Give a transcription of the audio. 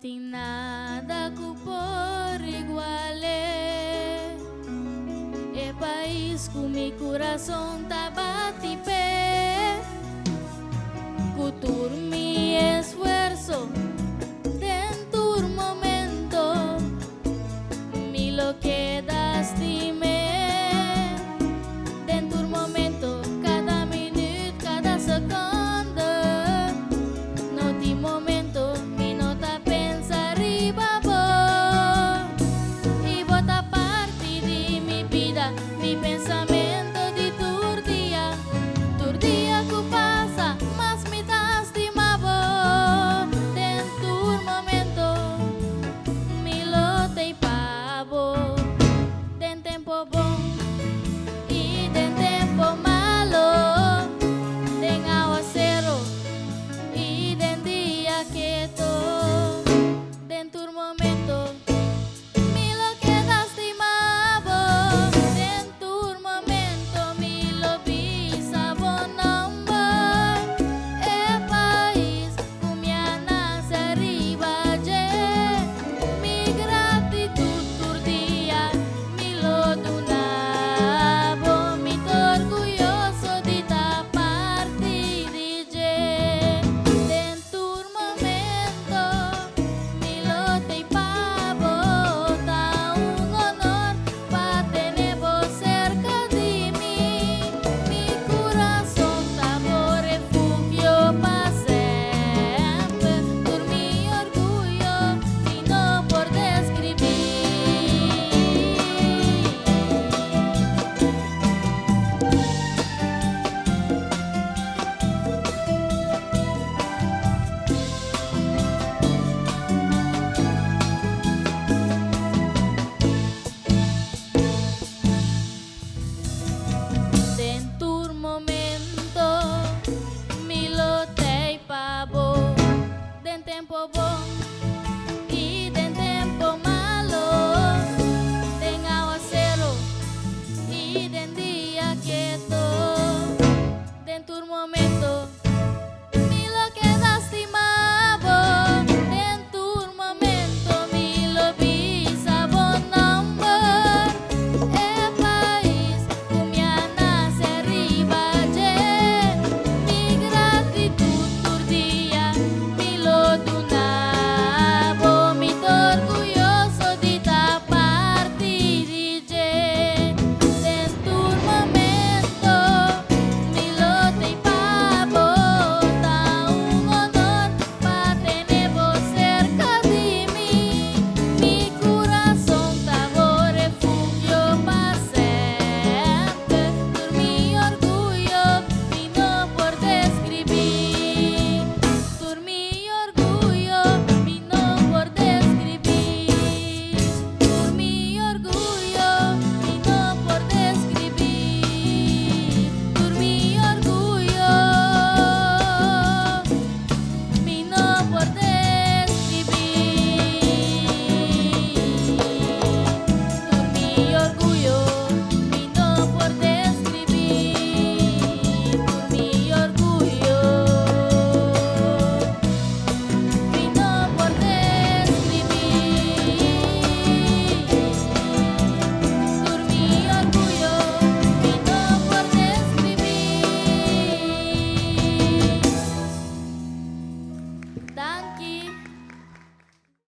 tem nada que por iguale. É país com meu coração tá bate pé. Cultura mi esfuerzo dentro un momento, mi lo quedaste dentro un momento, cada minuto, cada segundo, no ti momento, mi no ta pensa arriba y bota parte de mi vida, mi pensamento de tu día que pasa, más me das de dentro un momento, mi lo te pavo, den tempo bom y den tempo malo, den aguacero y den día quieto, dentro un momento. Mi lo quedas de dentro un momento, mi lo visa bonamba. É país com minha naça arriba, mi gratitud por dia, mi lo donavo, mi orgulhoso de da parte de dentro un momento, mi lo te pavo, tá un honor para tener vos cerca de mí, mi corazón tá por refugio para sempre, por mi orgullo y no por describir. Dentro un momento, mi lo te pavo, den tempo bom y den tempo malo, den aguacero y den día quieto, dentro un momento.